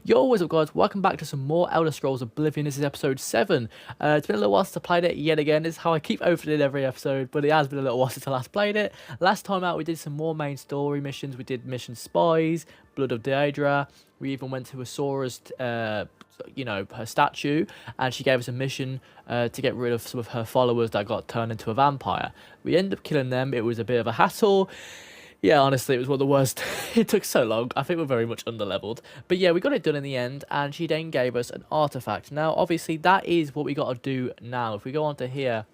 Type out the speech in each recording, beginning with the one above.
Yo, what's up guys, welcome back to some more Elder Scrolls Oblivion. This is episode 7. It's been a little while since I played it yet again. This is how I keep opening every episode, but it has been a little while since I last played it. Last time out we did some more main story missions. We did Mission Spies, Blood of Daedra. We even went to Asora's, her statue, and she gave us a mission to get rid of some of her followers that got turned into a vampire. We ended up killing them. It was a bit of a hassle. Yeah, honestly, it was one of the worst. It took so long. I think we're very much underleveled. But yeah, we got it done in the end, and she then gave us an artifact. Now, obviously, that is what we got to do now. If we go on to here,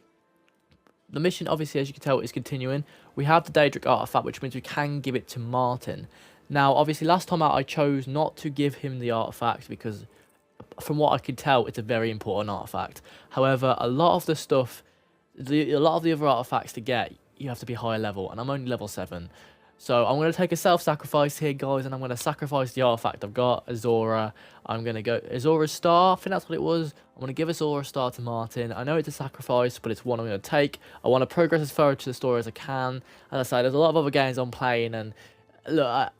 the mission, obviously, as you can tell, is continuing. We have the Daedric artifact, which means we can give it to Martin. Now, obviously, last time out, I chose not to give him the artifact because, from what I could tell, it's a very important artifact. However, a lot of the stuff, a lot of the other artifacts to get, you have to be higher level, and I'm only level 7. So I'm going to take a self-sacrifice here, guys, and I'm going to sacrifice the artifact I've got, Azora. I'm going to go Azora's Star. I think that's what it was. I'm going to give Azora's Star to Martin. I know it's a sacrifice, but it's one I'm going to take. I want to progress as far to the story as I can. As I say, there's a lot of other games I'm playing, and look,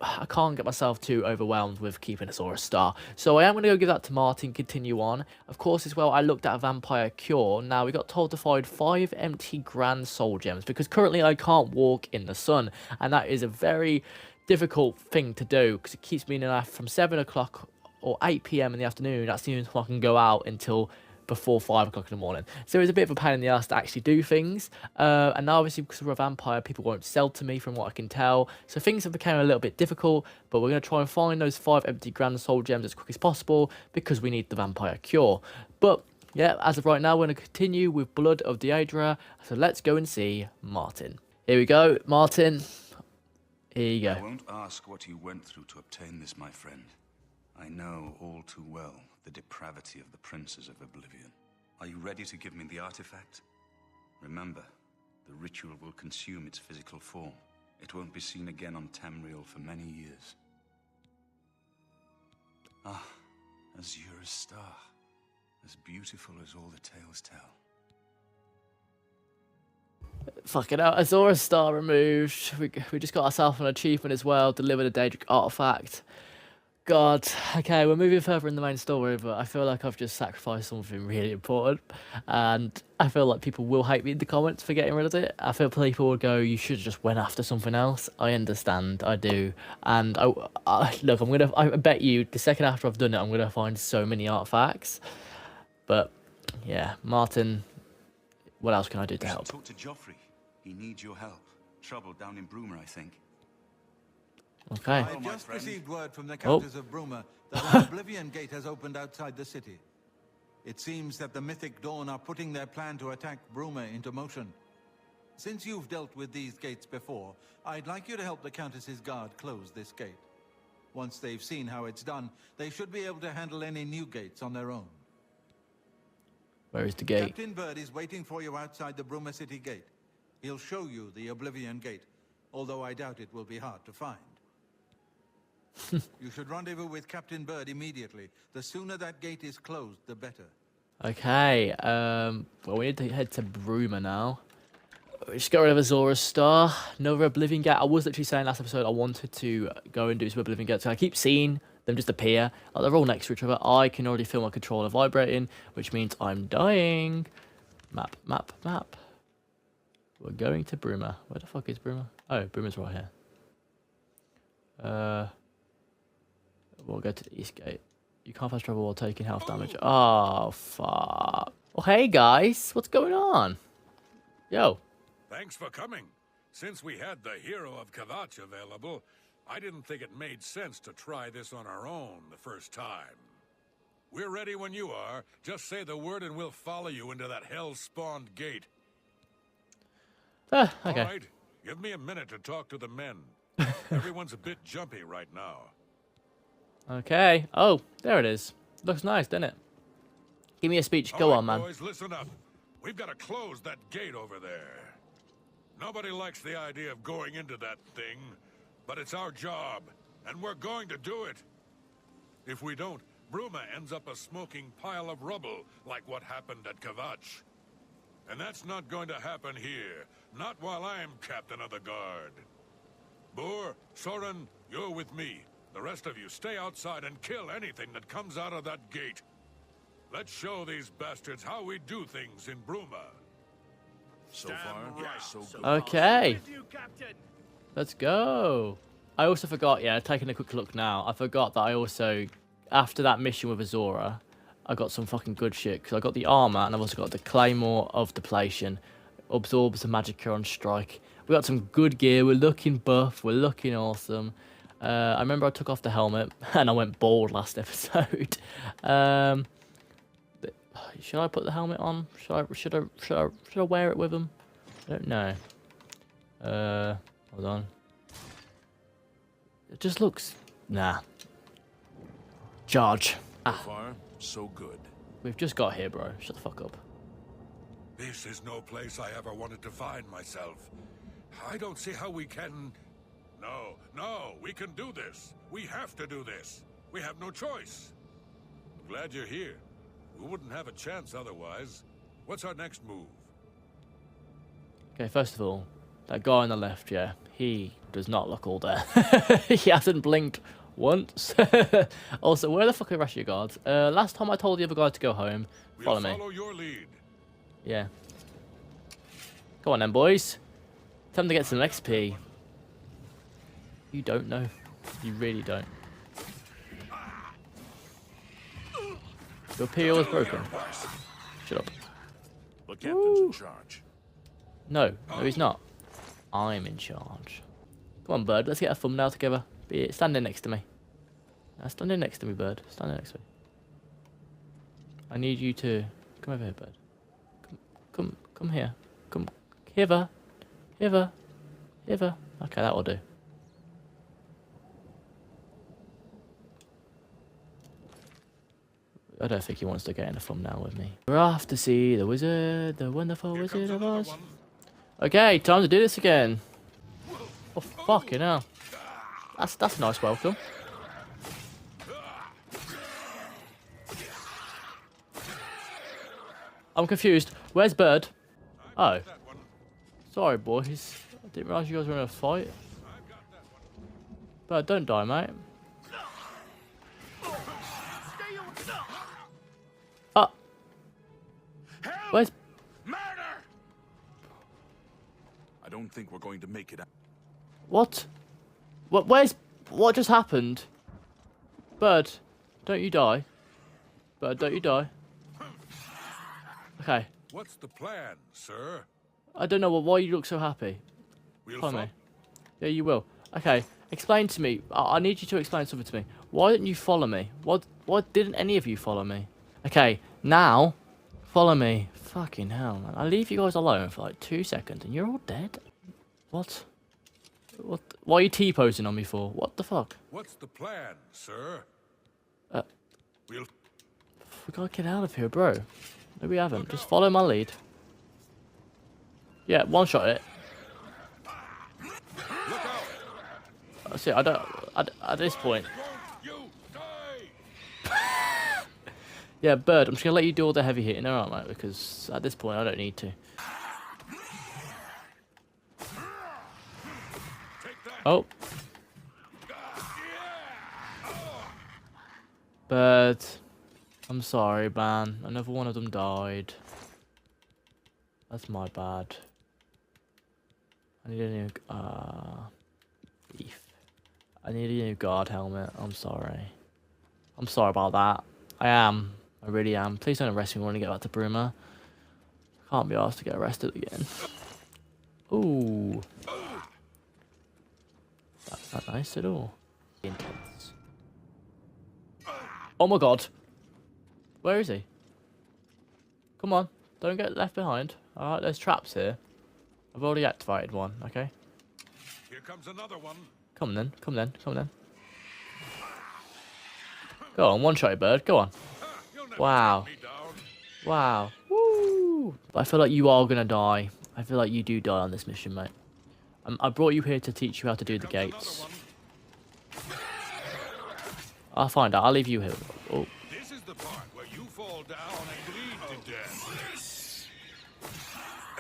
I can't get myself too overwhelmed with keeping Azora's Star. So I am going to go give that to Martin, continue on. Of course, as well, I looked at a vampire cure. Now, we got told to find 5 empty grand soul gems, because currently I can't walk in the sun. And that is a very difficult thing to do, because it keeps me in the from 7 o'clock or 8 PM in the afternoon. That's the only time I can go out until before 5 o'clock in the morning. So it's a bit of a pain in the ass to actually do things. And now obviously because we're a vampire, people won't sell to me from what I can tell. So things have become a little bit difficult, but we're going to try and find those 5 empty grand soul gems as quick as possible because we need the vampire cure. But yeah, as of right now, we're going to continue with Blood of Daedra. So let's go and see Martin. Here we go, Martin. Here you go. I won't ask what you went through to obtain this, my friend. I know all too well the depravity of the princes of Oblivion. Are you ready to give me the artifact? Remember, the ritual will consume its physical form. It won't be seen again on Tamriel for many years. Ah, Azura's Star. As beautiful as all the tales tell. Fucking hell, Azora's Star removed. We just got ourselves an achievement as well. Deliver the Daedric artifact. God, okay, we're moving further in the main story, but I feel like I've just sacrificed something really important, and I feel like people will hate me in the comments for getting rid of it. I feel people will go, you should have just went after something else. I understand, I do, and look, I bet you the second after I've done it, I'm gonna find so many artifacts. But yeah, Martin, what else can I do to help? Talk to Joffrey. He needs your help. Trouble down in Bruma, I think. Okay. I've just received word from the Countess of Bruma that an Oblivion Gate has opened outside the city. It seems that the Mythic Dawn are putting their plan to attack Bruma into motion. Since you've dealt with these gates before, I'd like you to help the Countess's guard close this gate. Once they've seen how it's done, they should be able to handle any new gates on their own. Where is the gate? Captain Bird is waiting for you outside the Bruma City Gate. He'll show you the Oblivion Gate, although I doubt it will be hard to find. You should rendezvous with Captain Bird immediately. The sooner that gate is closed, the better. Okay, well, we need to head to Bruma now. We just got rid of Azora's Star. Another Oblivion Gate. I was literally saying last episode I wanted to go and do some Oblivion Gates. So I keep seeing them just appear. Like they're all next to each other. I can already feel my controller vibrating, which means I'm dying. Map, map, map. We're going to Bruma. Where the fuck is Bruma? Oh, Bruma's right here. We'll go to the east gate. You can't fast travel while taking health damage. Oh, fuck. Oh, hey, guys. What's going on? Yo. Thanks for coming. Since we had the hero of Kavach available, I didn't think it made sense to try this on our own the first time. We're ready when you are. Just say the word and we'll follow you into that hell-spawned gate. Okay. All right. Give me a minute to talk to the men. Everyone's a bit jumpy right now. Okay. Oh, there it is. Looks nice, doesn't it? Give me a speech. Go on, man. Boys, listen up. We've got to close that gate over there. Nobody likes the idea of going into that thing, but it's our job, and we're going to do it. If we don't, Bruma ends up a smoking pile of rubble, like what happened at Kavach. And that's not going to happen here, not while I'm captain of the guard. Boor, Soren, you're with me. The rest of you stay outside and kill anything that comes out of that gate. Let's show these bastards how we do things in Bruma. So far, so good. Okay. Let's go. I also forgot, yeah, taking a quick look now, I forgot that I also, after that mission with Azora, I got some fucking good shit. Because I got the armor, and I've also got the Claymore of Depletion. Absorbs the Magicka on strike. We got some good gear. We're looking buff. We're looking awesome. I remember I took off the helmet, and I went bald last episode. Should I put the helmet on? Should I wear it with them? I don't know. Hold on. It just looks... Nah. Charge. So far, so good. We've just got here, bro. Shut the fuck up. This is no place I ever wanted to find myself. I don't see how we can... No, we can do this. We have to do this. We have no choice. I'm glad you're here. We wouldn't have a chance otherwise. What's our next move? Okay, first of all, that guy on the left, yeah, he does not look all there. He hasn't blinked once. Also, where the fuck are the rest of your guards? Last time I told the other guy to go home. Follow me. Follow your lead. Yeah. Go on then, boys. Time to get some XP. You don't know. You really don't. Your PO is broken. Shut up. The captain's in charge. No, he's not. I'm in charge. Come on, bird. Let's get a thumbnail together. Stand in next to me. Now, stand in next to me, bird. Stand in next to me. I need you to come over here, bird. Come here. Come hither. Hither. Okay, that will do. I don't think he wants to get in a thumbnail with me. We're off to see the wizard, the wonderful Wizard of Oz. Okay, time to do this again. Oh, fucking hell. That's a nice welcome. I'm confused. Where's Bird? Oh. Sorry, boys. I didn't realise you guys were in a fight. Bird, don't die, mate. Where's... Murder! I don't think we're going to make it out. What? What just happened? Bird, don't you die. Bird, don't you die. Okay. What's the plan, sir? I don't know why you look so happy. We'll Follow me. Yeah, you will. Okay. Explain to me. I need you to explain something to me. Why didn't you follow me? Why didn't any of you follow me? Okay, now... Follow me. Fucking hell, man. I leave you guys alone for like 2 seconds and you're all dead? What? What are you T-posing on me for? What the fuck? What's the plan, sir? We gotta get out of here, bro. No, we haven't. Just follow my lead. Yeah, one shot it. Look out! That's it. I don't... At this point... You die! Yeah, Bird, I'm just gonna let you do all the heavy hitting, alright, mate? Because at this point, I don't need to. Oh. Bird, I'm sorry, man. Another one of them died. That's my bad. I need a new... beef. I need a new guard helmet. I'm sorry. I'm sorry about that. I really am. Please don't arrest me when I get back to Bruma. I can't be asked to get arrested again. Ooh. That's not nice at all. Intense. Oh my god. Where is he? Come on. Don't get left behind. Alright, there's traps here. I've already activated one, okay? Here comes another one. Come then. Go on, one shot, Bird. Go on. Wow. Wow. Woo! I feel like you are gonna die. I feel like you do die on this mission, mate. I brought you here to teach you how to do the gates. I'll find out. I'll leave you here. Oh. This is the part where you fall down and bleed to death.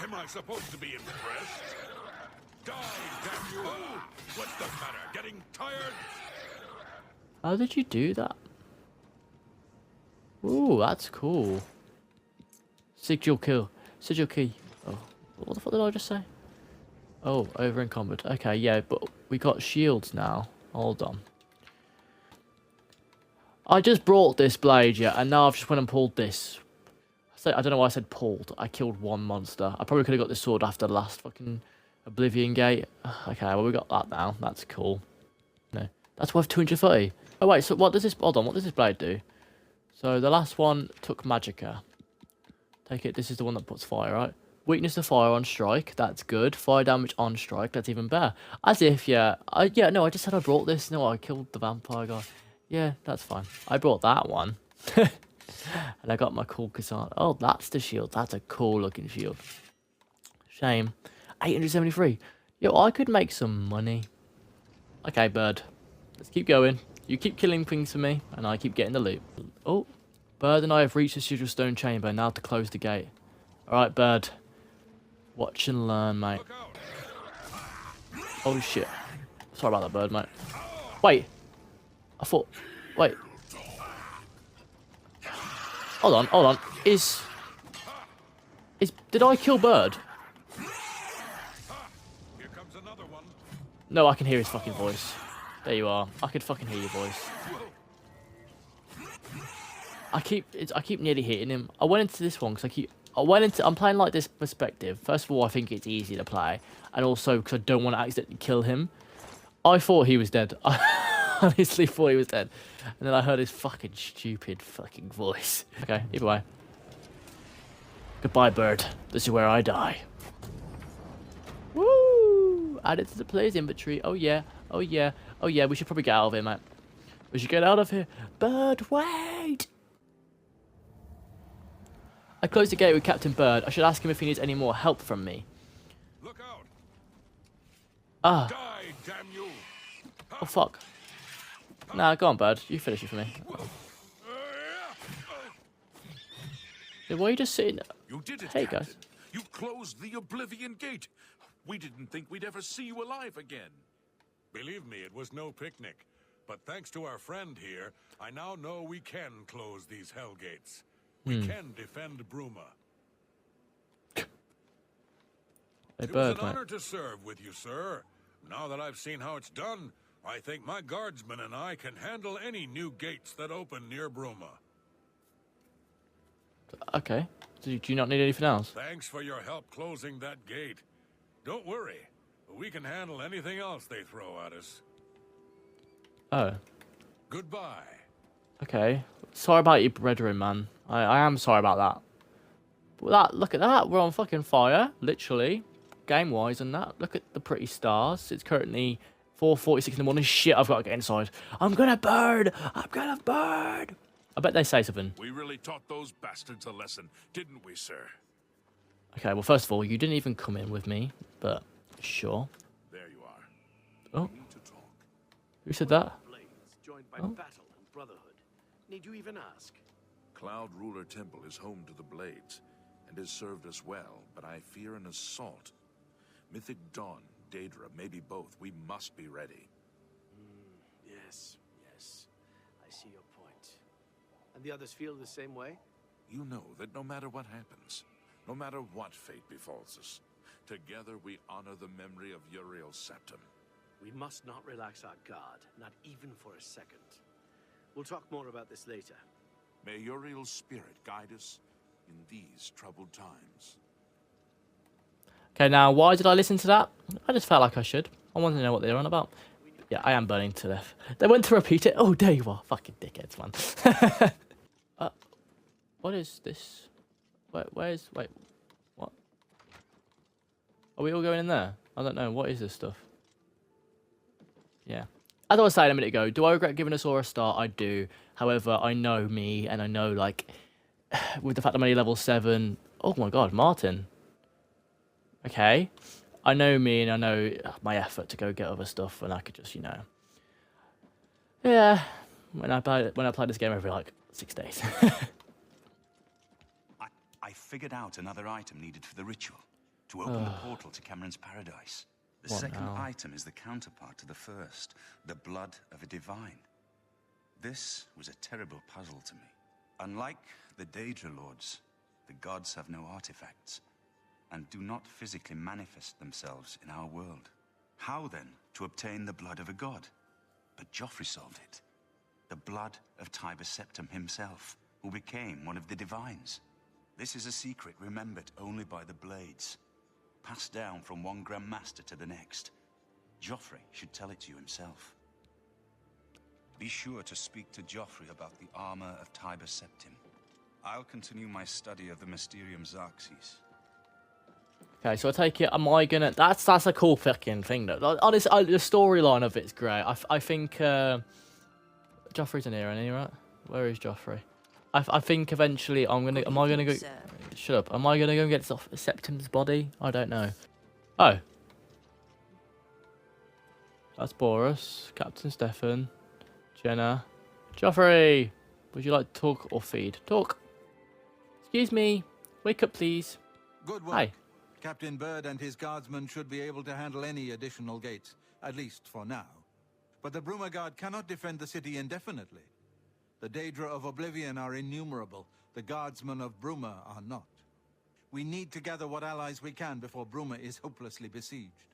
Am I supposed to be impressed? Die, damn you! What's the matter? Getting tired? How did you do that? Ooh, that's cool. Sigil kill. Sigil key. Oh, what the fuck did I just say? Oh, over in combat. Okay, yeah, but we got shields now. Hold on. I just brought this blade, yeah, and now I've just went and pulled this. I don't know why I said pulled. I killed one monster. I probably could have got this sword after the last fucking Oblivion gate. Okay, well, we got that now. That's cool. No, that's worth 230. Oh, wait, so what does this... Hold on, what does this blade do? So the last one took Magicka. Take it, this is the one that puts fire, right? Weakness to fire on strike, that's good. Fire damage on strike, that's even better. As if, yeah, no, I just said I brought this. No, I killed the vampire guy. Yeah, that's fine. I brought that one. And I got my cool katana. Oh, that's the shield. That's a cool looking shield. Shame. 873. Yo, I could make some money. Okay, bird. Let's keep going. You keep killing things for me, and I keep getting the loot. Oh, Bird and I have reached the sigil stone chamber. Now to close the gate. Alright, Bird. Watch and learn, mate. Oh, shit. Sorry about that, Bird, mate. Wait. I thought... Wait. Hold on, hold on. Did I kill Bird? Here comes another one. No, I can hear his fucking voice. There you are. I could fucking hear your voice. I keep nearly hitting him. I went into this one because I'm playing like this perspective. First of all, I think it's easy to play, and also because I don't want to accidentally kill him. I thought he was dead. I honestly thought he was dead, and then I heard his fucking stupid fucking voice. Okay, either way. Goodbye, Bird. This is where I die. Woo! Add it to the player's inventory. Oh yeah. Oh yeah. Oh yeah. We should probably get out of here, mate. We should get out of here. Bird, wait! I closed the gate with Captain Bird. I should ask him if he needs any more help from me. Look out! Ah. Die, damn you! Oh, fuck. Nah, go on, Bird. You finish it for me. Yeah, why are you just sitting... You did it, Hey, Captain. guys. You closed the Oblivion Gate. We didn't think we'd ever see you alive again. Believe me, it was no picnic. But thanks to our friend here, I now know we can close these hell gates. We can defend Bruma. Hey, It Bird, was an mate. honor to serve with you, sir. Now that I've seen how it's done, I think my guardsmen and I can handle any new gates that open near Bruma. Okay. Do you not need anything else? Thanks for your help closing that gate. Don't worry, we can handle anything else they throw at us. Oh. Goodbye. Okay. Sorry about your brethren, man. I am sorry about that. But look at that. We're on fucking fire, literally. Game-wise and that. Look at the pretty stars. It's currently 4:46 in the morning. Shit, I've got to get inside. I'm gonna burn! I'm gonna burn! I bet they say something. We really taught those bastards a lesson, didn't we, sir? Okay, well, first of all, you didn't even come in with me, but sure. There you are. Oh, We need to talk. who said that? Blades joined by Oh. battle and brotherhood. Need you even ask? Cloud Ruler Temple is home to the Blades, and has served us well, but I fear an assault. Mythic Dawn, Daedra, maybe both. We must be ready. Yes, yes. I see your point. And the others feel the same way? You know that no matter what happens, no matter what fate befalls us, together we honor the memory of Uriel's septum. We must not relax our guard, not even for a second. We'll talk more about this later. May Uriel's spirit guide us in these troubled times. Okay, now, why did I listen to that? I just felt like I should. I wanted to know what they were on about. Yeah, I am burning to death. They went to repeat it. Oh, there you are. Fucking dickheads, man. What is this? Wait, wait, what? Are we all going in there? I don't know. What is this stuff? Yeah. As I was saying a minute ago, do I regret giving us all a start? I do. However, I know me, and I know, like, with the fact I'm only level 7... Oh my god, Martin. Okay. I know me, and I know my effort to go get other stuff, and I could just, you know... Yeah. When I play this game every, like, 6 days. I figured out another item needed for the ritual, to open the portal to Cameron's paradise. The What second now? item is the counterpart to the first, the blood of a divine. This was a terrible puzzle to me. Unlike the Daedra Lords, the gods have no artifacts, and do not physically manifest themselves in our world. How, then, to obtain the blood of a god? But Joffrey solved it. The blood of Tiber Septim himself, who became one of the Divines. This is a secret remembered only by the Blades, passed down from one Grand Master to the next. Joffrey should tell it to you himself. Be sure to speak to Joffrey about the armor of Tiber Septim. I'll continue my study of the Mysterium Xarxes. Okay, so I take it, am I gonna... That's a cool fucking thing, though. Honestly, the storyline of it's great. I think... Joffrey's in here, isn't he, right? Where is Joffrey? I think eventually I'm gonna... Am I gonna go... Shut up. Am I gonna go and get Septim's body? I don't know. Oh. That's Boris, Captain Stefan, Jenna. Joffrey! Would you like to talk or feed? Talk. Excuse me. Wake up, please. Good work. Hi. Captain Byrd and his guardsmen should be able to handle any additional gates, at least for now. But the Bruma Guard cannot defend the city indefinitely. The Daedra of Oblivion are innumerable. The guardsmen of Bruma are not. We need to gather what allies we can before Bruma is hopelessly besieged.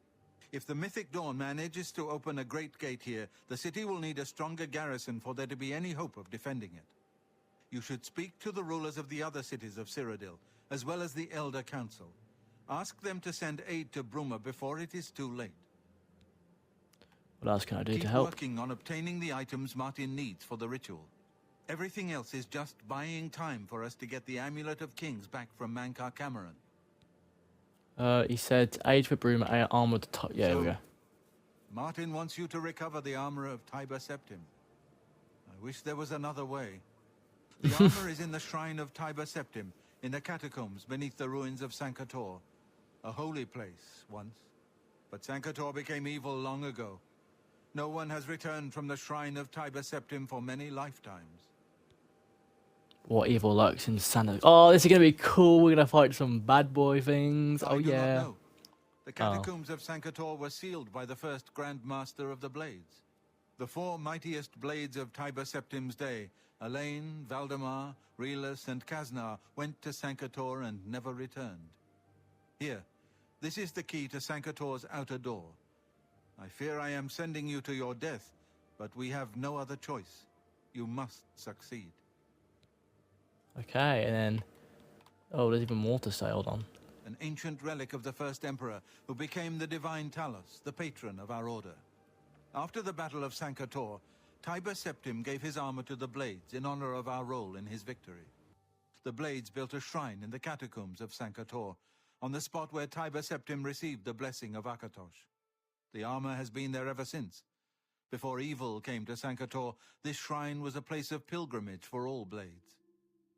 If the Mythic Dawn manages to open a great gate here, the city will need a stronger garrison for there to be any hope of defending it. You should speak to the rulers of the other cities of Cyrodiil, as well as the Elder Council. Ask them to send aid to Bruma before it is too late. What else can I do Keep to help? working on obtaining the items Martin needs for the ritual. Everything else is just buying time for us to get the Amulet of Kings back from Mankar Cameron. He said, aid for Bruma, armor to top. Yeah, there we go. Martin wants you to recover the armor of Tiber Septim. I wish there was another way. The armor is in the shrine of Tiber Septim, in the catacombs beneath the ruins of Sankator. A holy place once. But Sankator became evil long ago. No one has returned from the shrine of Tiber Septim for many lifetimes. What evil lurks in Santa? Oh, this is gonna be cool. We're gonna fight some bad boy things. Oh I do not yeah. know. The catacombs of Sankator were sealed by the first Grand Master of the Blades. The four mightiest blades of Tiber Septim's day, Elaine, Valdemar, Relus, and Kaznar, went to Sankator and never returned. Here, this is the key to Sankator's outer door. I fear I am sending you to your death, but we have no other choice. You must succeed. Okay, and then... Oh, there's even more to say. Hold on. An ancient relic of the first emperor, who became the divine Talos, the patron of our order. After the Battle of Sankator, Tiber Septim gave his armor to the Blades in honor of our role in his victory. The Blades built a shrine in the catacombs of Sankator, on the spot where Tiber Septim received the blessing of Akatosh. The armor has been there ever since. Before evil came to Sankator, this shrine was a place of pilgrimage for all Blades.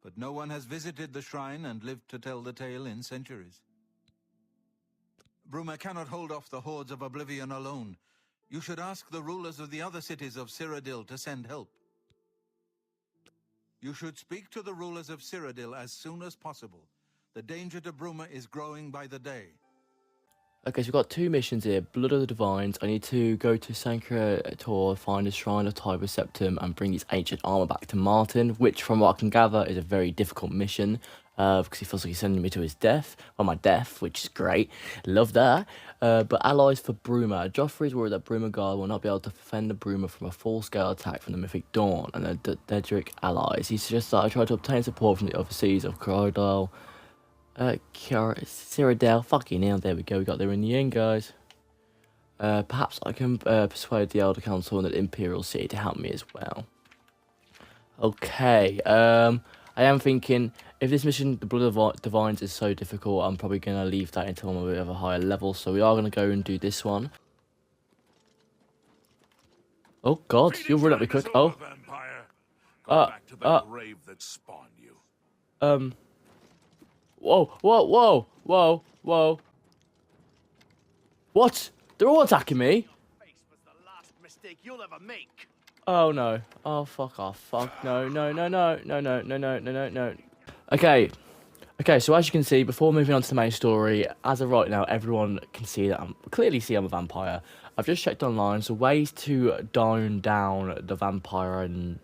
But no one has visited the shrine and lived to tell the tale in centuries. Bruma cannot hold off the hordes of Oblivion alone. You should ask the rulers of the other cities of Cyrodiil to send help. You should speak to the rulers of Cyrodiil as soon as possible. The danger to Bruma is growing by the day. Okay, so we've got two missions here. Blood of the Divines. I need to go to Sankator, find a shrine of Tiber Septim, and bring his ancient armor back to Martin, which, from what I can gather, is a very difficult mission, because he feels like he's sending me to his death, or my death, which is great. Love that. But allies for Bruma. Joffrey's worried that Bruma Guard will not be able to defend the Bruma from a full-scale attack from the Mythic Dawn and the Daedric allies. He suggests that I try to obtain support from the overseas of Cyrodiil. Cyrodiil, fucking hell, there we go, we got there in the end, guys. Perhaps I can persuade the Elder Council and the Imperial City to help me as well. Okay, I am thinking, if this mission, the Blood of Divines, is so difficult, I'm probably going to leave that until I'm a bit of a higher level, so we are going to go and do this one. Oh god, you'll run up me quick. Oh. Back to the grave that spawned you. Whoa, whoa, whoa, whoa, whoa. What? They're all attacking me? Your face was the last mistake you'll ever make. Oh no. Oh fuck off. Fuck no, no, no, no, no, no, no, no, no, no, no. Okay. Okay, so as you can see, before moving on to the main story, as of right now, everyone can see that I'm a vampire. I've just checked online, so ways to down the vampire and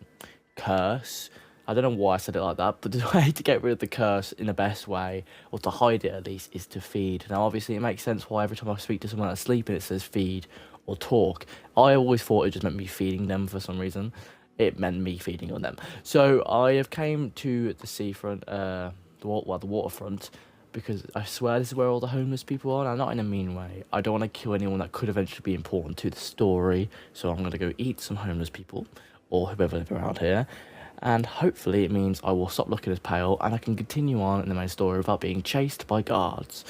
curse. I don't know why I said it like that, but the way to get rid of the curse in the best way, or to hide it at least, is to feed. Now, obviously, it makes sense why every time I speak to someone that's sleeping, it says feed or talk. I always thought it just meant me feeding them for some reason. It meant me feeding on them. So I have came to the seafront, the waterfront, because I swear this is where all the homeless people are. Now, not in a mean way. I don't want to kill anyone that could eventually be important to the story. So I'm going to go eat some homeless people, or whoever live around here. And hopefully it means I will stop looking as pale and I can continue on in the main story without being chased by guards.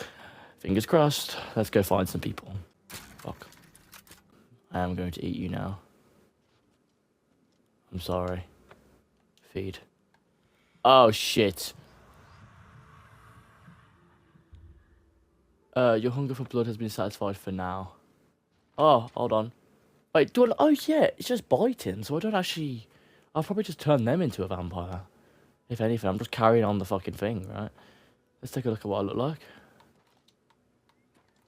Fingers crossed. Let's go find some people. Fuck. I am going to eat you now. I'm sorry. Feed. Oh, shit. Your hunger for blood has been satisfied for now. Oh, hold on. Wait, oh yeah, it's just biting, so I don't actually... I'll probably just turn them into a vampire. If anything, I'm just carrying on the fucking thing, right? Let's take a look at what I look like.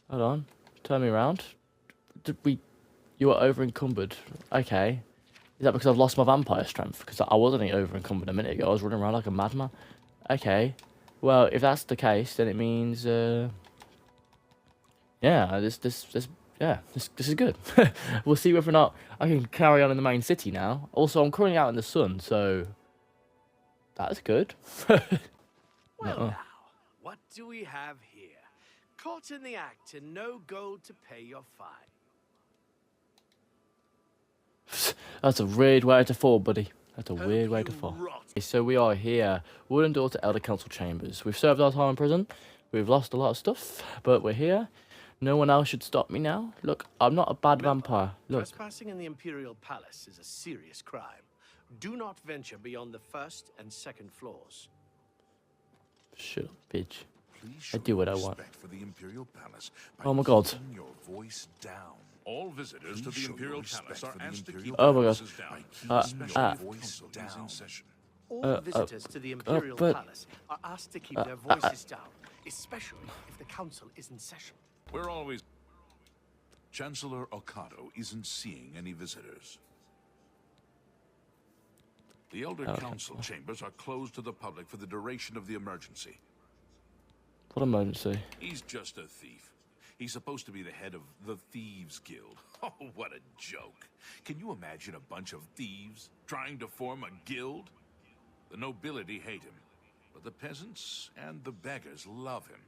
Hold on. Turn me around. You are over encumbered. Okay. Is that because I've lost my vampire strength? Because I wasn't over encumbered a minute ago. I was running around like a madman. Okay. Well, if that's the case, then it means yeah, this is good. We'll see whether or not I can carry on in the main city now. Also, I'm currently out in the sun, so that's good. Well, now, what do we have here? Caught in the act and no gold to pay your fine. That's a weird way to fall, buddy. That's a weird way to fall. Okay, so we are here, Wooden Door to Elder Council Chambers. We've served our time in prison. We've lost a lot of stuff, but we're here. No one else should stop me now. Look, I'm not a bad vampire. Look. Trespassing in the Imperial Palace is a serious crime. Do not venture beyond the first and second floors. Shut up, bitch. Please I do what I want. For the Imperial Palace by Oh my god. keeping your voice down. All visitors to the Imperial Palace are asked to keep Oh my their god. voices down. Voice down. All visitors to the Imperial Palace are asked to keep their voices down, especially if the council is in session. We're always... Chancellor Okado isn't seeing any visitors. The Elder Council chambers are closed to the public for the duration of the emergency. What emergency? He's just a thief. He's supposed to be the head of the Thieves Guild. Oh, what a joke. Can you imagine a bunch of thieves trying to form a guild? The nobility hate him, but the peasants and the beggars love him,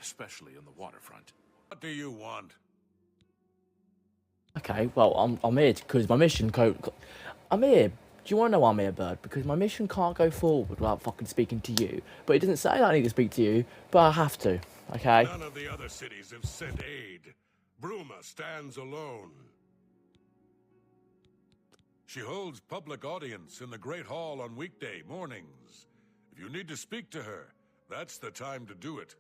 especially on the waterfront. What do you want? Okay, well, I'm here because my mission I'm here. Do you want to know why I'm here, Bird? Because my mission can't go forward without fucking speaking to you. But it doesn't say that I need to speak to you, but I have to, okay? None of the other cities have sent aid. Bruma stands alone. She holds public audience in the Great Hall on weekday mornings. If you need to speak to her, that's the time to do it.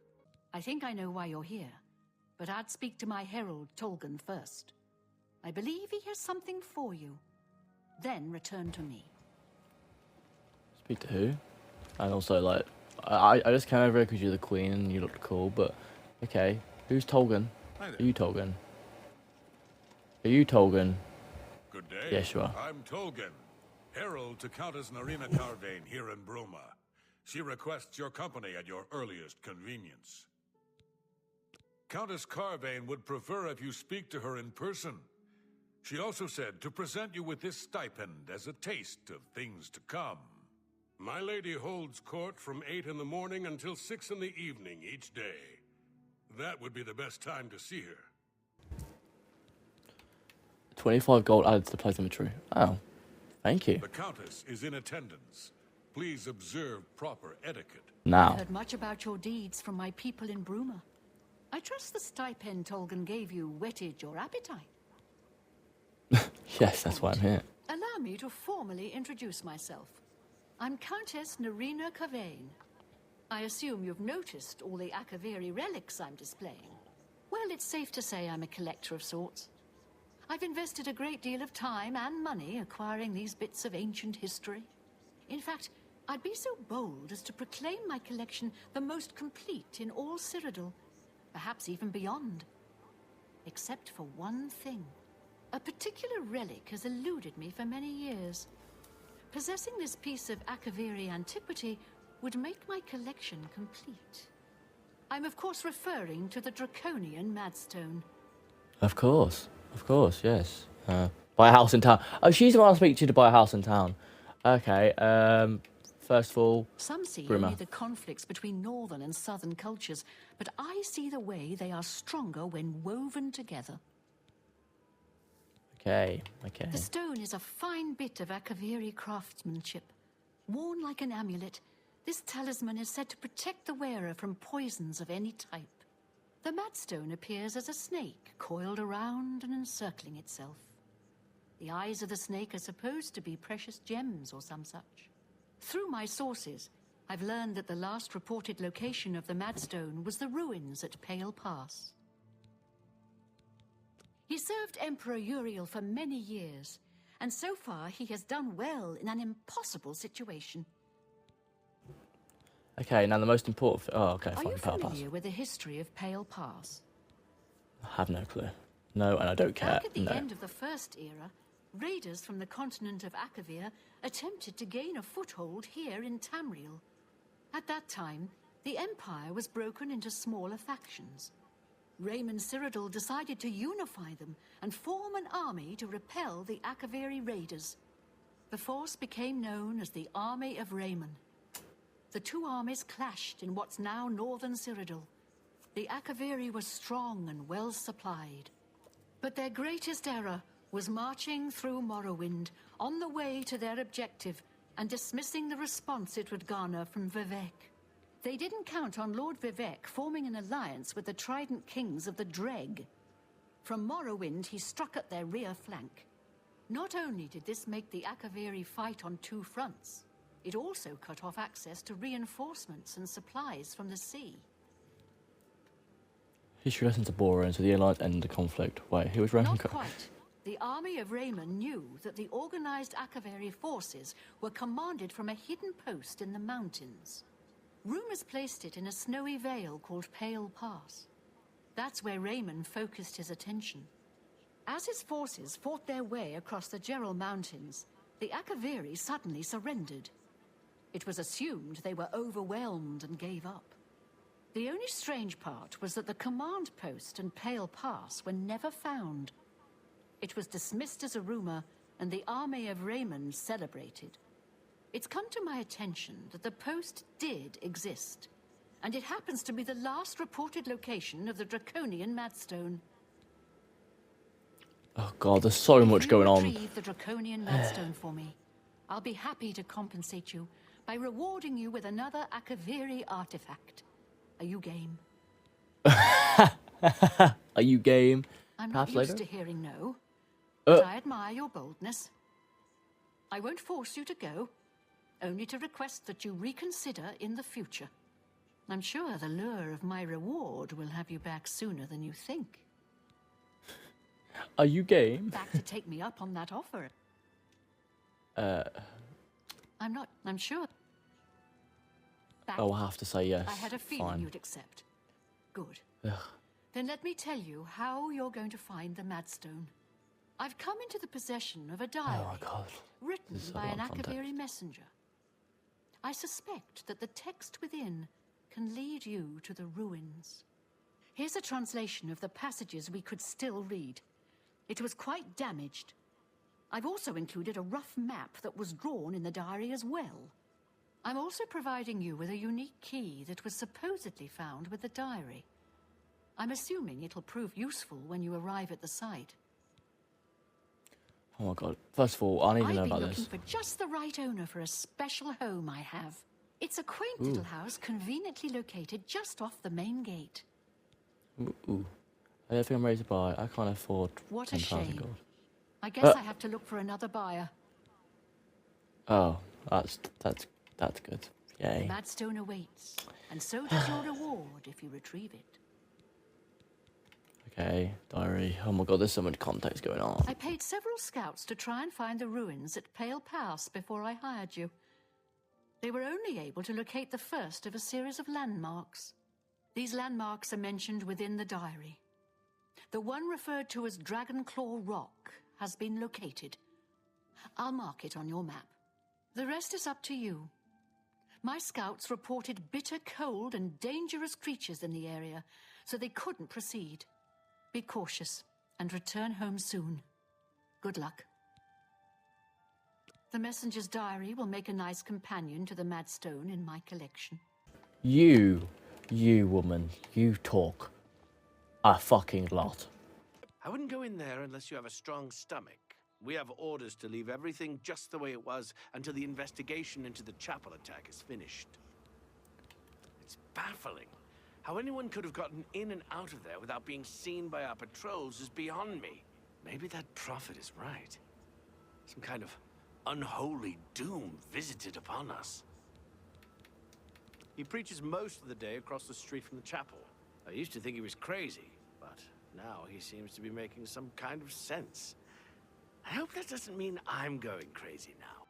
I think I know why you're here, but I'd speak to my herald, Tolgan, first. I believe he has something for you. Then return to me. Speak to who? And also, like, I just came over here because you're the queen and you looked cool, but okay. Who's Tolgan? Are you Tolgan? Are you Tolgan? Good day. Yes, you are. I'm Tolgan, herald to Countess Narina Carvane here in Bruma. She requests your company at your earliest convenience. Countess Carvane would prefer if you speak to her in person. She also said to present you with this stipend as a taste of things to come. My lady holds court from 8 in the morning until 6 in the evening each day. That would be the best time to see her. 25 gold added to the place inventory. Oh, thank you. The Countess is in attendance. Please observe proper etiquette. Now. I've heard much about your deeds from my people in Bruma. I trust the stipend Tolgan gave you whetted your appetite. Yes, that's why I'm here. Allow me to formally introduce myself. I'm Countess Narina Carvane. I assume you've noticed all the Akaviri relics I'm displaying. Well, it's safe to say I'm a collector of sorts. I've invested a great deal of time and money acquiring these bits of ancient history. In fact, I'd be so bold as to proclaim my collection the most complete in all Cyrodiil, perhaps even beyond. Except for one thing. A particular relic has eluded me for many years. Possessing this piece of Akaviri antiquity would make my collection complete. I'm of course referring to the Draconian Madstone. Of course, yes. Buy a house in town. Oh, she's the one I speak to buy a house in town. Okay, first of all, Some see Bruma. only the conflicts between northern and southern cultures, but I see the way they are stronger when woven together. Okay. The stone is a fine bit of Akaviri craftsmanship. Worn like an amulet, this talisman is said to protect the wearer from poisons of any type. The Madstone appears as a snake, coiled around and encircling itself. The eyes of the snake are supposed to be precious gems or some such. Through my sources, I've learned that the last reported location of the Madstone was the ruins at Pale Pass. He served Emperor Uriel for many years, and so far he has done well in an impossible situation. Okay, now the most important... Oh, okay, Are fine, you Pale Pass. familiar with the history of Pale Pass? I have no clue. No, and I don't care. Back at the No. end of the First Era, raiders from the continent of Akavir attempted to gain a foothold here in Tamriel. At that time, the Empire was broken into smaller factions. Raymond Cyrodiil decided to unify them and form an army to repel the Akaviri raiders. The force became known as the Army of Raymond. The two armies clashed in what's now northern Cyrodiil. The Akaviri were strong and well supplied. But their greatest error was marching through Morrowind on the way to their objective and dismissing the response it would garner from Vivek. They didn't count on Lord Vivek forming an alliance with the Trident Kings of the Dreg. From Morrowind, he struck at their rear flank. Not only did this make the Akaviri fight on two fronts, it also cut off access to reinforcements and supplies from the sea. History lessons are boring, so the Alliance ended the conflict. Wait, who was running? Not quite. The army of Raymond knew that the organized Akaviri forces were commanded from a hidden post in the mountains. Rumors placed it in a snowy vale called Pale Pass. That's where Raymond focused his attention. As his forces fought their way across the Gerald Mountains, the Akaviri suddenly surrendered. It was assumed they were overwhelmed and gave up. The only strange part was that the command post and Pale Pass were never found. It was dismissed as a rumor, and the army of Raymond celebrated. It's come to my attention that the post did exist, and it happens to be the last reported location of the Draconian Madstone. Oh god, there's so much going on. If you retrieve the Draconian Madstone for me, I'll be happy to compensate you by rewarding you with another Akaviri artifact. Are you game? Are you game? I'm Perhaps not used later? to hearing no, but I admire your boldness. I won't force you to go, only to request that you reconsider in the future. I'm sure the lure of my reward will have you back sooner than you think. Are you game? Back to take me up on that offer. I'm sure. Back. I'll have to say yes. I had a feeling Fine. you'd accept. Good. Ugh. Then let me tell you how you're going to find the Madstone. I've come into the possession of a diary Oh my god. written This is a by an lot of Akaviri context. messenger. I suspect that the text within can lead you to the ruins. Here's a translation of the passages we could still read. It was quite damaged. I've also included a rough map that was drawn in the diary as well. I'm also providing you with a unique key that was supposedly found with the diary. I'm assuming it'll prove useful when you arrive at the site. Oh my god. First of all, I need to know I've been about looking this. for just the right owner for a special home I have. It's a quaint little house conveniently located just off the main gate. Ooh. I don't think I'm ready to buy. I can't afford What a 10,000 shame. gold. I guess I have to look for another buyer. Oh, that's good. The Yay. Madstone awaits, and so does your reward if you retrieve it. Okay, diary. Oh my god, there's so much context going on. I paid several scouts to try and find the ruins at Pale Pass before I hired you. They were only able to locate the first of a series of landmarks. These landmarks are mentioned within the diary. The one referred to as Dragonclaw Rock has been located. I'll mark it on your map. The rest is up to you. My scouts reported bitter cold and dangerous creatures in the area, so they couldn't proceed. Be cautious and return home soon. Good luck. The messenger's diary will make a nice companion to the mad stone in my collection. You woman, you talk a fucking lot. I wouldn't go in there unless you have a strong stomach. We have orders to leave everything just the way it was until the investigation into the chapel attack is finished. It's baffling. How anyone could have gotten in and out of there without being seen by our patrols is beyond me. Maybe that prophet is right. Some kind of unholy doom visited upon us. He preaches most of the day across the street from the chapel. I used to think he was crazy, but now he seems to be making some kind of sense. I hope that doesn't mean I'm going crazy now.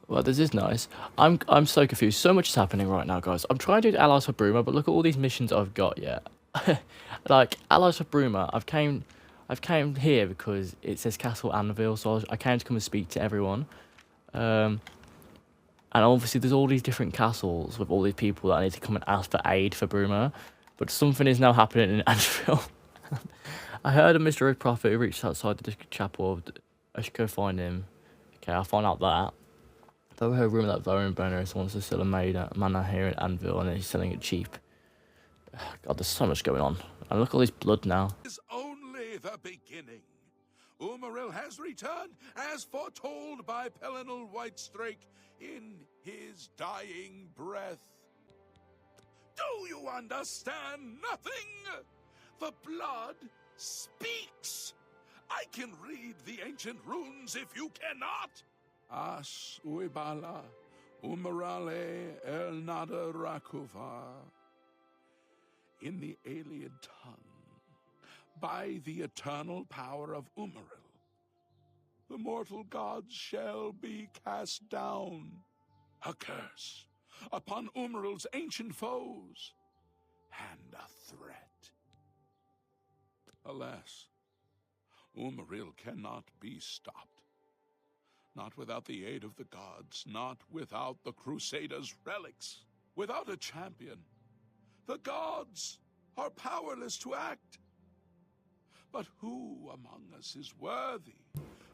Well, this is nice. I'm so confused. So much is happening right now, guys. I'm trying to do Allies for Bruma, but look at all these missions I've got yet. Like, Allies for Bruma, I've came here because it says Castle Anvil, so I came to come and speak to everyone. And obviously there's all these different castles with all these people that I need to come and ask for aid for Bruma. But something is now happening in Anvil. I heard a Mr. Red Prophet who reached outside the chapel. I should go find him. Okay, I'll find out that. Though I heard a rumour that Vorin Brenner wants to sell a mana here in Anvil and he's selling it cheap. God, there's so much going on. And look at all this blood now. Is only the beginning. Umaril has returned as foretold by Pelinal Whitestrake in his dying breath. Do you understand nothing? The blood speaks. I can read the ancient runes if you cannot. As uibala umarale el nada rakuva. In the alien tongue, by the eternal power of Umaril, the mortal gods shall be cast down. A curse upon Umaril's ancient foes, and a threat. Alas, Umaril cannot be stopped. Not without the aid of the gods, not without the Crusaders' relics, without a champion. The gods are powerless to act. But who among us is worthy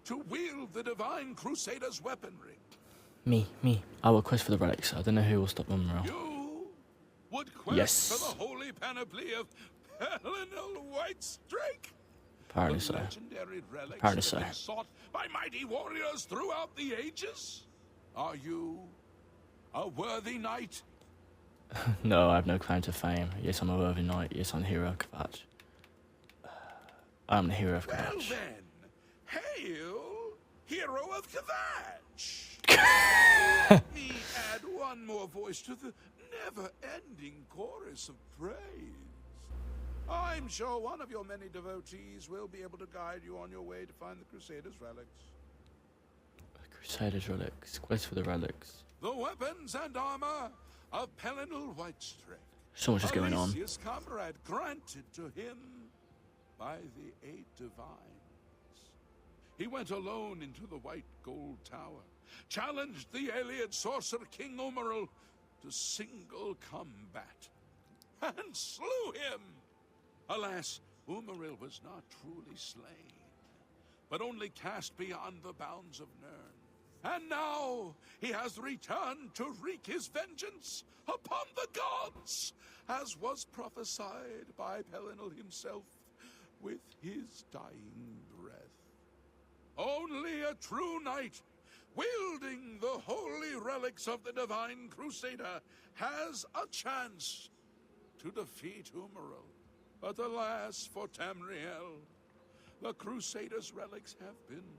to wield the divine Crusaders' weaponry? Me. I will quest for the relics. I don't know who will stop Umaril. You would quest Yes. for the holy panoply of Pelinal Whitestrake? Apparently The so. legendary relics Apparently that so. have been sought by mighty warriors throughout the ages? Are you a worthy knight? No, I have no claim to fame. Yes, I'm a worthy knight. Yes, I'm the hero of Kvatch. I'm the hero of Well Kvatch. then, hail, hero of Kvatch! Let me add one more voice to the never-ending chorus of praise. I'm sure one of your many devotees will be able to guide you on your way to find the Crusaders' relics. Crusaders' relics. Quest for the relics. The weapons and armor of Pelinal Whitestrake. So much is going on. Alicia's comrade granted to him by the 8 divines. He went alone into the White Gold Tower, challenged the alien sorcerer King Umaril to single combat, and slew him. Alas, Umaril was not truly slain, but only cast beyond the bounds of Nirn. And now he has returned to wreak his vengeance upon the gods, as was prophesied by Pelinal himself with his dying breath. Only a true knight, wielding the holy relics of the divine Crusader, has a chance to defeat Umaril. But alas for Tamriel, the Crusaders' relics have been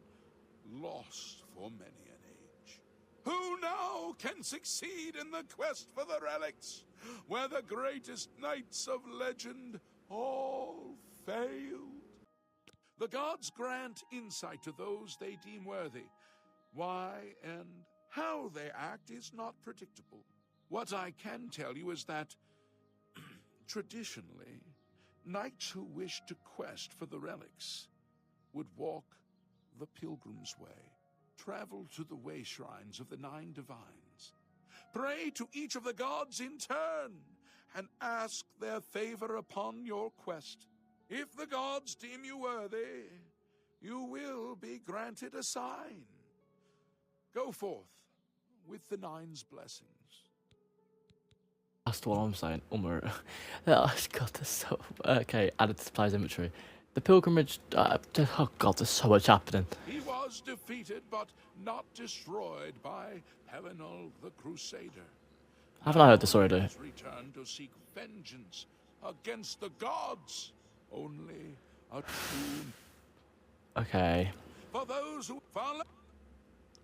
lost for many an age. Who now can succeed in the quest for the relics, where the greatest knights of legend all failed? The gods grant insight to those they deem worthy. Why and how they act is not predictable. What I can tell you is that, traditionally, knights who wish to quest for the relics would walk the pilgrim's way, travel to the way shrines of the 9 divines. Pray to each of the gods in turn, and ask their favor upon your quest. If the gods deem you worthy, you will be granted a sign. Go forth with the 9's blessings. That's what I'm saying. Oh, God, that's so... Okay, added to the player's inventory. The pilgrimage... oh, God, there's so much happening. He was defeated, but not destroyed by Pelinal the Crusader. Haven't I heard the story, though? Has returned to seek vengeance against the gods. Only a tomb Okay. for those who follow.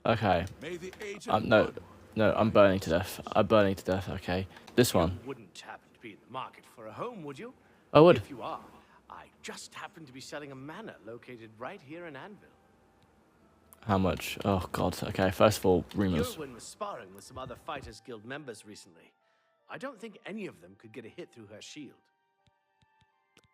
Okay. May the aged No, one no, I'm burning to death. I'm burning to death, okay. This one. You wouldn't happen to be in the market for a home, would you? I would. If you are, I just happen to be selling a manor located right here in Anvil. How much? Oh, God. Okay, first of all, rumours. Yerwin was sparring with some other Fighters Guild members recently. I don't think any of them could get a hit through her shield.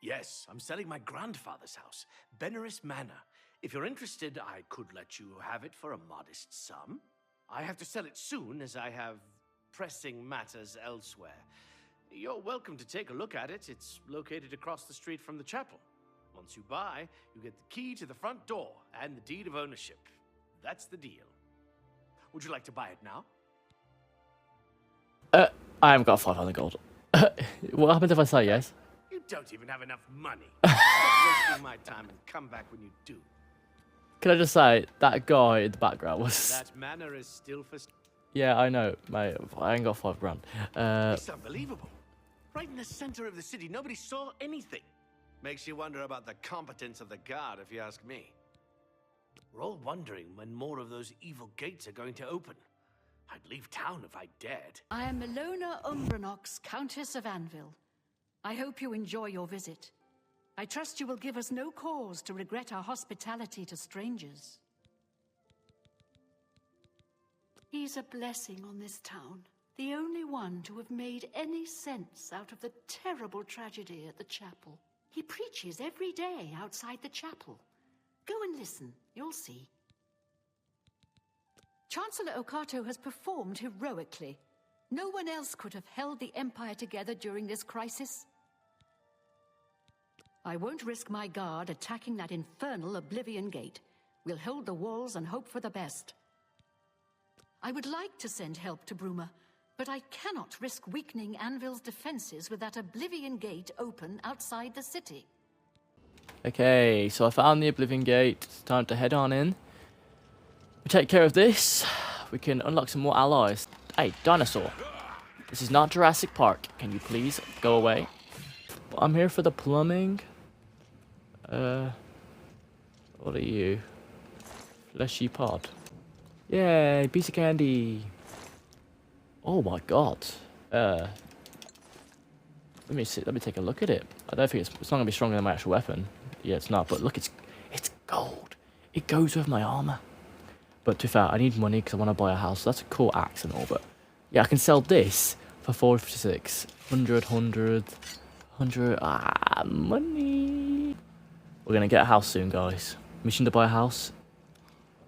Yes, I'm selling my grandfather's house, Benaris Manor. If you're interested, I could let you have it for a modest sum. I have to sell it soon, as I have pressing matters elsewhere. You're welcome to take a look at it. It's located across the street from the chapel. Once you buy, you get the key to the front door and the deed of ownership. That's the deal. Would you like to buy it now? I haven't got 500 gold. What happens if I say yes? You don't even have enough money. Stop wasting my time and come back when you do. Can I just say, that guy in the background was... That manor is still for... Yeah, I know, mate. I ain't got 5 grand. It's unbelievable. Right in the center of the city, nobody saw anything. Makes you wonder about the competence of the guard, if you ask me. We're all wondering when more of those evil gates are going to open. I'd leave town if I dared. I am Melona Umbranox, Countess of Anvil. I hope you enjoy your visit. I trust you will give us no cause to regret our hospitality to strangers. He's a blessing on this town, the only one to have made any sense out of the terrible tragedy at the chapel. He preaches every day outside the chapel. Go and listen, you'll see. Chancellor Okato has performed heroically. No one else could have held the Empire together during this crisis. I won't risk my guard attacking that infernal Oblivion Gate. We'll hold the walls and hope for the best. I would like to send help to Bruma, but I cannot risk weakening Anvil's defenses with that Oblivion Gate open outside the city. Okay, so I found the Oblivion Gate. It's time to head on in. We take care of this. We can unlock some more allies. Hey, dinosaur. This is not Jurassic Park. Can you please go away? Well, I'm here for the plumbing. What are you? Fleshy pod. Yay, piece of candy. Oh my god. Let me see. Let me take a look at it. I don't think it's not gonna be stronger than my actual weapon. Yeah, it's not. But look, it's gold. It goes with my armor. But to be fair, I need money because I want to buy a house. So that's a cool axe and all. But yeah, I can sell this for 456, 100. Money. We're gonna get a house soon, guys. Mission to buy a house.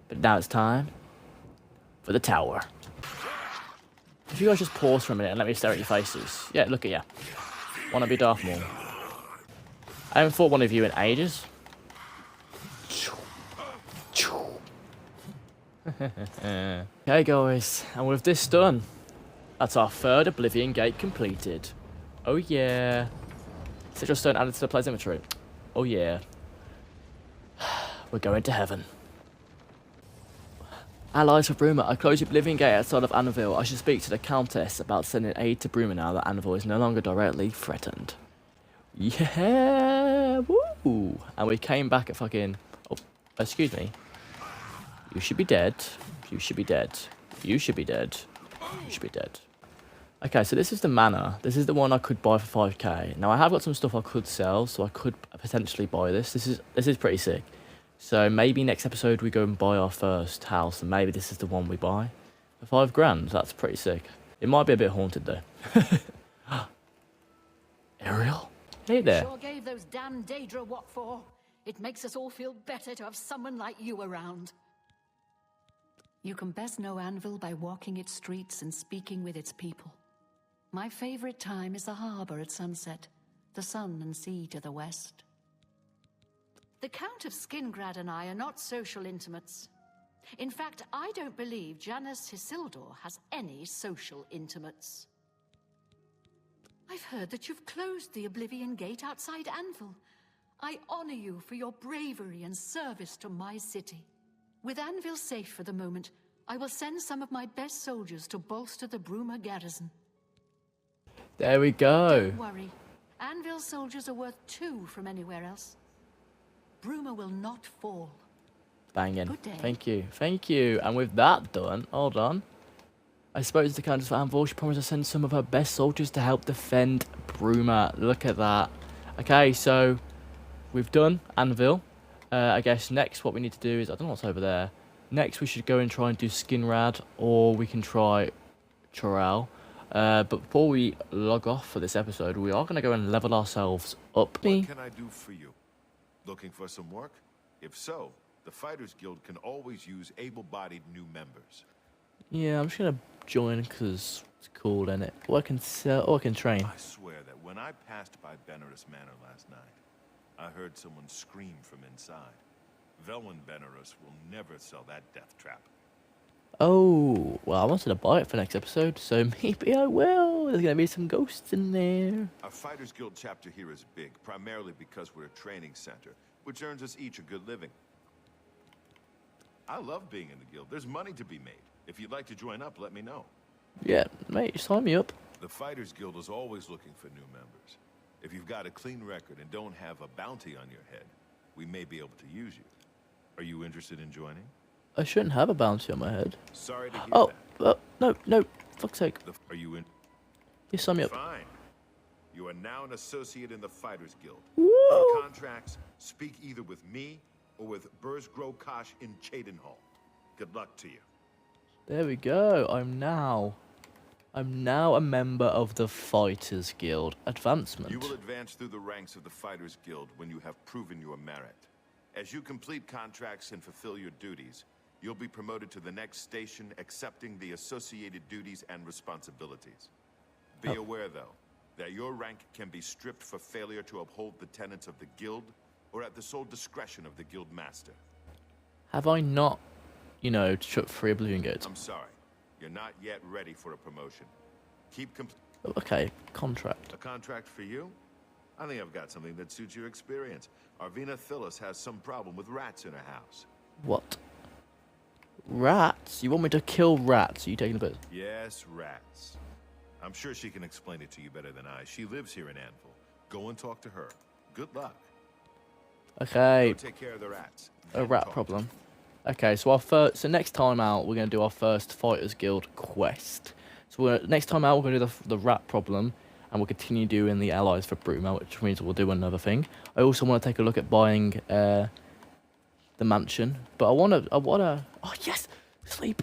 But now it's time for the tower. If you guys just pause for a minute and let me stare at your faces. Yeah, look at you. Wanna be Darth Maul? I haven't fought one of you in ages. Okay, guys, and with this done, that's our 3rd Oblivion Gate completed. Oh yeah. Sigil Stone added to the player's inventory. Oh yeah. We're going to heaven. Allies for Bruma. I closed the Oblivion Gate outside of Anvil. I should speak to the Countess about sending aid to Bruma now that Anvil is no longer directly threatened. Yeah! Woo! And we came back at fucking... Oh, excuse me. You should be dead. You should be dead. You should be dead. You should be dead. Okay, so this is the manor. This is the one I could buy for 5k. Now I have got some stuff I could sell, so I could potentially buy this. This is pretty sick. So maybe next episode we go and buy our first house, and maybe this is the one we buy for 5 grand. That's pretty sick. It might be a bit haunted though. Ariel, hey there. Sure gave those damn Daedra what for. It makes us all feel better to have someone like you around. You can best know Anvil by walking its streets and speaking with its people. My favorite time is the harbor at sunset, the sun and sea to the west. The Count of Skingrad and I are not social intimates. In fact, I don't believe Janus Isildur has any social intimates. I've heard that you've closed the Oblivion Gate outside Anvil. I honor you for your bravery and service to my city. With Anvil safe for the moment, I will send some of my best soldiers to bolster the Bruma garrison. There we go. Don't worry. Anvil's soldiers are worth 2 from anywhere else. Bruma will not fall. Banging. Good day. Thank you. Thank you. And with that done, hold on. I suppose the Countess of Anvil, she promised to send some of her best soldiers to help defend Bruma. Look at that. Okay, so we've done Anvil. I guess next what we need to do is, I don't know what's over there. Next we should go and try and do Skinrad, or we can try Chorale. But before we log off for this episode, we are going to go and level ourselves up. What can I do for you? Looking for some work? If so, the Fighters Guild can always use able-bodied new members. Yeah, I'm just going to join because it's cool, isn't it? Or I can sell, or I can train. I swear that when I passed by Benares Manor last night, I heard someone scream from inside. Velwyn Benares will never sell that death trap. Oh, well, I wanted to buy it for next episode, so maybe I will. There's going to be some ghosts in there. Our Fighters Guild chapter here is big, primarily because we're a training center, which earns us each a good living. I love being in the guild. There's money to be made. If you'd like to join up, let me know. Yeah, mate, sign me up. The Fighters Guild is always looking for new members. If you've got a clean record and don't have a bounty on your head, we may be able to use you. Are you interested in joining? I shouldn't have a bounty on my head. Sorry to hear Oh, that. no, fuck's sake. Are you in? You sign me up. Fine. You are now an associate in the Fighters Guild. Whoa. For contracts, speak either with me or with Burzgro Kosh in Cheydinhall. Good luck to you. There we go. I'm now a member of the Fighters Guild. Advancement. You will advance through the ranks of the Fighters Guild when you have proven your merit. As you complete contracts and fulfill your duties, you'll be promoted to the next station, accepting the associated duties and responsibilities. Be aware, though, that your rank can be stripped for failure to uphold the tenets of the guild, or at the sole discretion of the guild master. Have I not, shut 3 Oblivion Gates? I'm sorry, you're not yet ready for a promotion. Keep Okay, contract. a contract for you? I think I've got something that suits your experience. Arvina Phyllis has some problem with rats in her house. What? Rats? You want me to kill rats? Are you taking a piss? Yes, rats. I'm sure she can explain it to you better than I. She lives here in Anvil. Go and talk to her. Good luck. Okay, Go take care of the rats. a then rat talk. problem. Okay, so next time out, we're going to do our first Fighters Guild quest. So next time out, we're going to do the rat problem, and we'll continue doing the allies for Bruma, which means we'll do another thing. I also want to take a look at buying the mansion, but I want to, oh yes, sleep.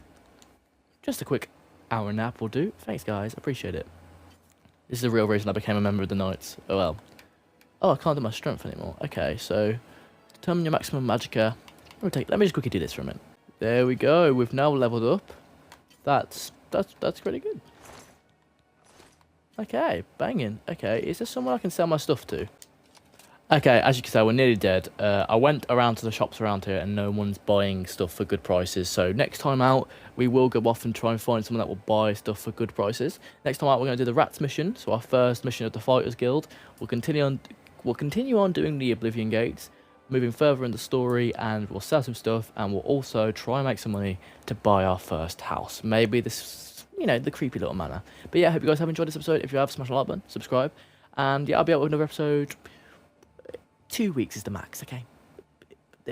Just a quick hour nap will do. Thanks, guys, appreciate it. This is the real reason I became a member of the Knights. Oh well. Oh, I can't do my strength anymore. Okay, so determine your maximum magicka. Let me just quickly do this for a minute. There we go. We've now leveled up. That's pretty good. Okay, banging. Okay, is there someone I can sell my stuff to? Okay, as you can tell, we're nearly dead. I went around to the shops around here and no one's buying stuff for good prices. So next time out, we will go off and try and find someone that will buy stuff for good prices. Next time out, we're going to do the Rats mission. So our first mission of the Fighters Guild. We'll continue on doing the Oblivion Gates, moving further in the story, and we'll sell some stuff, and we'll also try and make some money to buy our first house. Maybe this, the creepy little manor. But yeah, I hope you guys have enjoyed this episode. If you have, smash the like button, subscribe, and yeah, I'll be out with another episode. 2 weeks is the max, okay?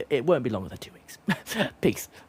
It won't be longer than 2 weeks. Peace.